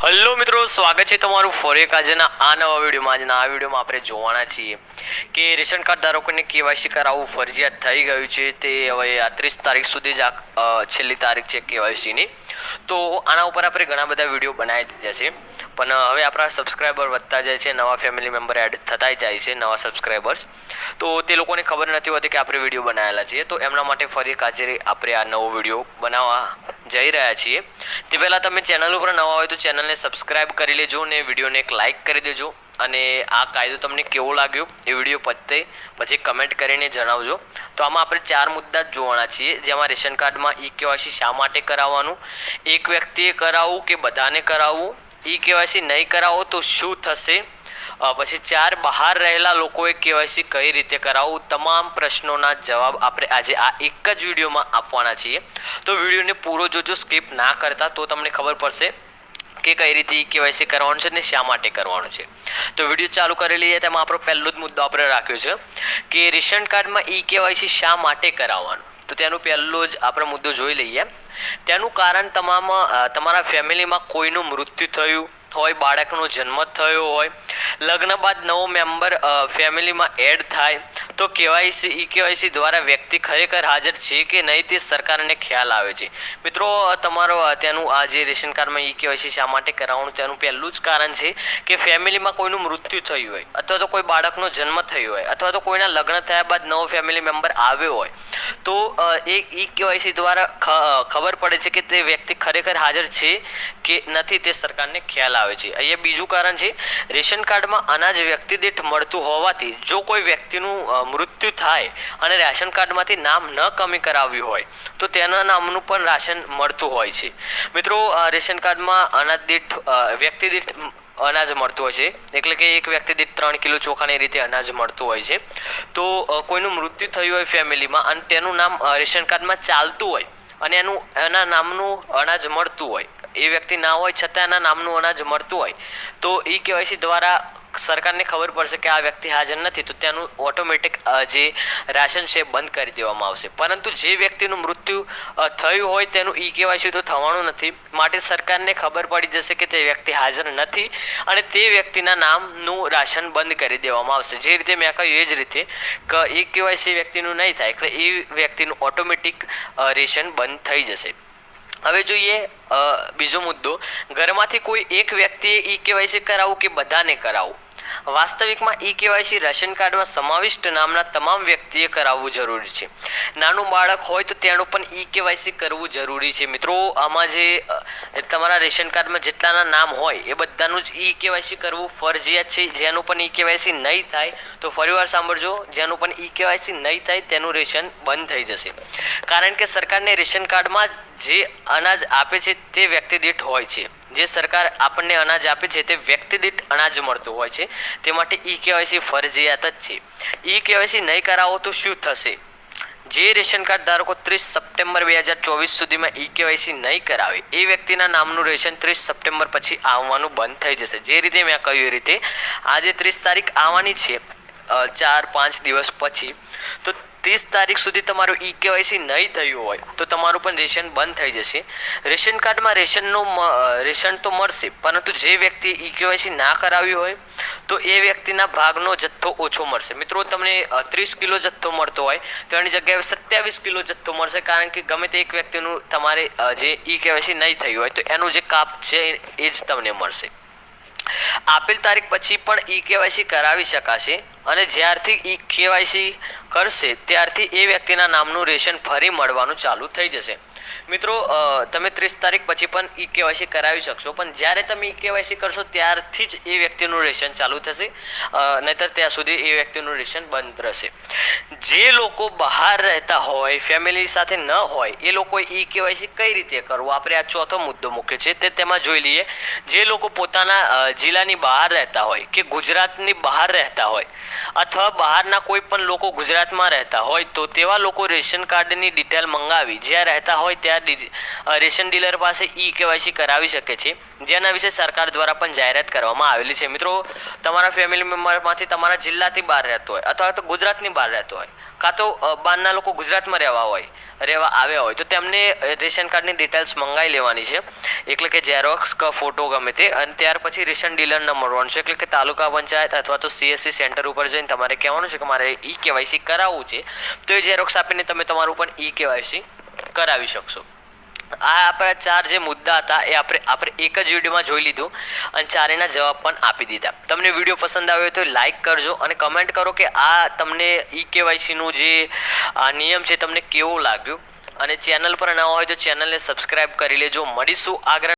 Hello મિત્રો, સ્વાગત છે તમારું ફરી એક આજના આ નવા વિડીયોમાં. આજના આ વિડીયોમાં આપણે જોવાના છીએ કે રેશન કાર્ડ ધારકોને કેવાયસી કરાવવું ફરજિયાત થઈ ગયું છે. તે હવે 30 તારીખ સુધી જ છેલ્લી તારીખ છે કેવાયસીની. તો આના ઉપર આપણે ઘણા બધા વિડીયો બનાવી દીધા છે, પણ હવે આપણા સબસ્ક્રાઈબર વધતા જાય છે, નવા ફેમિલી મેમ્બર એડ થતા જાય છે, નવા સબસ્ક્રાઈબર્સ. તો તે લોકોને ખબર નથી હોતી કે આપણે વિડીયો બનાવેલા છીએ, તો એમના માટે ફરી એક આજે આપણે આ નવો વિડીયો બનાવવા જઈ રહ્યા છીએ. તે પહેલાં તમે ચેનલ ઉપર નવા હોય તો ચેનલને સબસ્ક્રાઈબ કરી લેજો ને વિડીયોને એક લાઇક કરી દેજો. અને આ કાયદો તમને કેવો લાગ્યો એ વિડીયો પતે પછી કમેન્ટ કરીને જણાવજો. તો આમાં આપણે 4 મુદ્દા જ જોવાના છીએ, જેમાં રેશન કાર્ડમાં ઈ કેવાયસી શા માટે કરાવવાનું, એક વ્યક્તિએ કરાવવું કે બધાને કરાવવું, ઈ કેવાયસી નહીં કરાવો તો શું થશે, પછી 4 બહાર રહેલા લોકોએ કેવાયસી કઈ રીતે કરાવવું. તમામ પ્રશ્નોના જવાબ આપણે આજે આ એક જ વિડીયોમાં આપવાના છીએ. તો વિડીયોને પૂરો જોજો, સ્કીપ ના કરતા, તો તમને ખબર પડશે કે કઈ રીતે કેવાયસી કરવાનું છે ને શા માટે કરવાનું છે. તો વિડીયો ચાલુ કરી લઈએ. તેમાં આપણો પહેલો જ મુદ્દો આપણે રાખ્યો છે કે રેશન કાર્ડમાં ઈ કેવાયસી શા માટે કરાવવાનું. તો તેનો પહેલો જ આપણે મુદ્દો જોઈ લઈએ. તેનું કારણ તમારા ફેમિલીમાં કોઈનું મૃત્યુ થયું હોય, બાળકનો જન્મ થયો હોય, લગ્ન બાદ નવો મેમ્બર ફેમિલીમાં એડ થાય તો કેવાયસી ઈ કેવાયસી દ્વારા વ્યક્તિ ખરેખર હાજર છે કે નહીં તે સરકારને ખ્યાલ આવે છે. મિત્રો, તમારો તેનું આ જે રેશન કાર્ડમાં ઈ કેવાયસી શા માટે કરાવવાનું, તેનું પહેલું જ કારણ છે કે ફેમિલીમાં કોઈનું મૃત્યુ થયું હોય, અથવા તો કોઈ બાળકનો જન્મ થયો હોય, અથવા તો કોઈના લગ્ન થયા બાદ નવો ફેમિલી મેમ્બર આવ્યો હોય, તો એ ઈ કેવાયસી દ્વારા ખબર પડે છે કે તે વ્યક્તિ ખરેખર હાજર છે કે નથી તે સરકારને ખ્યાલ આવે છે. અહીંયા બીજું કારણ છે, રેશન કાર્ડમાં અનાજ વ્યક્તિ દીઠ મળતું હોવાથી જો કોઈ વ્યક્તિનું મૃત્યુ થાય અને રાશન કાર્ડમાંથી નામ ન કમી કરાવ્યું હોય તો તેના નામનું પણ રાશન મળતું હોય છે. મિત્રો, રેશન કાર્ડમાં અનાજ દીઠ વ્યક્તિ દીઠ અનાજ મળતું હોય છે, એટલે કે એક વ્યક્તિ દીઠ 3 કિલો ચોખાની રીતે અનાજ મળતું હોય છે. તો કોઈનું મૃત્યુ થયું હોય ફેમિલીમાં અને તેનું નામ રેશન કાર્ડમાં ચાલતું હોય અને એના નામનું અનાજ મળતું હોય, એ વ્યક્તિ ના હોય છતાં એના નામનું અનાજ મળતું હોય, તો ઈ કેવાયસી દ્વારા સરકારને ખબર પડશે કે આ વ્યક્તિ હાજર નથી, તો તેનું ઓટોમેટિક જે રાશન છે બંધ કરી દેવામાં આવશે. પરંતુ જે વ્યક્તિનું મૃત્યુ થયું હોય તેનું ઈ કેવાયસી તો થવાનું નથી, માટે સરકારને ખબર પડી જશે કે તે વ્યક્તિ હાજર નથી અને તે વ્યક્તિના નામનું રાશન બંધ કરી દેવામાં આવશે. જે રીતે મેં કહ્યું એ જ રીતે કે ઈ કેવાયસી વ્યક્તિનું નહીં થાય એટલે એ વ્યક્તિનું ઓટોમેટિક રેશન બંધ થઈ જશે. હવે જોઈએ બીજો મુદ્દો, ઘરમાંથી કોઈ એક વ્યક્તિએ ઈ કેવાયસી કરાવવું કે બધાને કરાવવું. વાસ્તવિકમાં ઈ કેવાયસી રેશન કાર્ડમાં સમાવિષ્ટ નામના તમામ વ્યક્તિએ કરાવવું જરૂરી છે. નાનું બાળક હોય તો તેનું પણ ઈ કેવાયસી કરવું જરૂરી છે. મિત્રો, આમાં જે તમારા રેશન કાર્ડમાં જેટલાના નામ હોય એ બધાનું જ ઈ કેવાયસી કરવું ફરજિયાત છે. જેનું પણ ઈ કેવાયસી નહીં થાય તો ફરીવાર સાંભળજો, જેનું પણ ઈ કેવાયસી નહીં થાય તેનું રેશન બંધ થઈ જશે. કારણ કે સરકારને રેશન કાર્ડમાં જે અનાજ આપે છે તે વ્યક્તિ દીઠ હોય છે. જે સરકાર આપણને અનાજ આપે છે તે વ્યક્તિ દીઠ અનાજ મળતું હોય છે, તે માટે ઈ કેવાયસી ફરજિયાત જ છે. ઈ કેવાયસી નહીં કરાવો તો શું થશે? જે રેશન કાર્ડ ધારકો 30 સપ્ટેમ્બર 2024 સુધીમાં ઈ કેવાયસી નહીં કરાવે એ વ્યક્તિના નામનું રેશન 30 સપ્ટેમ્બર પછી આવવાનું બંધ થઈ જશે. જે રીતે મેં કહ્યું એ રીતે આજે 30 તારીખ આવવાની છે, 4-5 દિવસ પછી, તો 30 તારીખ સુધી તમારું ઈ કેવાયસી નહીં થયું હોય તો તમારું પણ રેશન બંધ થઈ જશે. રેશન કાર્ડમાં રેશન તો મળશે, પરંતુ જે વ્યક્તિ ઈ કેવાયસી ના કરાવ્યું હોય તો એ વ્યક્તિના ભાગનો જથ્થો ઓછો મળશે. મિત્રો, તમને 30 કિલો જથ્થો મળતો હોય તો એની જગ્યાએ 27 કિલો જથ્થો મળશે, કારણ કે ગમે તે એક વ્યક્તિનું તમારે જે ઈ કેવાયસી નહીં થયું હોય તો એનું જે કાપ છે એ જ તમને મળશે. આપેલ તારીખ પછી પણ ઈ કેવાયસી કરાવી શકાશે અને જ્યારથી ઈ કેવાયસી કરશે ત્યારથી એ વ્યક્તિના નામનું રેશન ફરી મળવાનું ચાલુ થઈ જશે. મિત્રો, તમે 30 તારીખ પછી પણ ઈ કેવાયસી કરાવી શકશો, પણ જ્યારે તમે ઈ કેવાયસી કરશો ત્યારથી જ એ વ્યક્તિનું રેશન ચાલુ થશે, નહીતર ત્યાં સુધી એ વ્યક્તિનું રેશન બંધ રહેશે. જે લોકો બહાર રહેતા હોય, ફેમિલી સાથે ન હોય, એ લોકોએ ઈ કેવાયસી કઈ રીતે કરવું, આપણે આ ચોથો મુદ્દો મૂક્યો છે તે તેમાં જોઈ લઈએ. જે લોકો પોતાના જિલ્લાની બહાર રહેતા હોય કે ગુજરાતની બહાર રહેતા હોય અથવા બહારના કોઈ પણ લોકો ગુજરાતમાં રહેતા હોય તો તેવા લોકો રેશન કાર્ડની ડિટેલ મંગાવી જ્યાં રહેતા હોય ત્યાં રેશન ડીલર પાસે ઈ કેવાયસી કરાવી શકે છે, જેના વિશે સરકાર દ્વારા પણ જાહેરાત કરવામાં આવેલી છે. મિત્રો, તમારા ફેમિલી મેમ્બરમાંથી તમારા જિલ્લાથી બહાર રહેતો હોય અથવા તો ગુજરાતની બહાર રહેતો હોય, કાં તો બહારના લોકો ગુજરાતમાં રહેવા આવ્યા હોય, તો તેમને રેશન કાર્ડની ડિટેલ્સ મંગાવી લેવાની છે, એટલે કે ઝેરોક્સ કે ફોટો ગમે તે, અને ત્યાર પછી રેશન ડીલરને મળવાનું છે, એટલે કે તાલુકા પંચાયત અથવા તો CSC સેન્ટર ઉપર જઈને તમારે કહેવાનું છે કે મારે ઈ કેવાયસી કરાવવું છે, તો એ ઝેરોક્સ આપીને તમે તમારું પણ ઈ કેવાયસી કરાવી શકશો. આ આપણા 4 જે મુદ્દા હતા એ આપણે એક જ વિડીયોમાં જોઈ લીધું અને ચારેના જવાબ પણ આપી દીધા. તમને વિડીયો પસંદ આવ્યો તો લાઈક કરજો અને કમેન્ટ કરો કે આ તમને ઈ કેવાયસીનું જે નિયમ છે તમને કેવો લાગ્યો, અને ચેનલ પર ન હોય તો ચેનલને સબસ્ક્રાઇબ કરી લેજો. મળીશું આગળ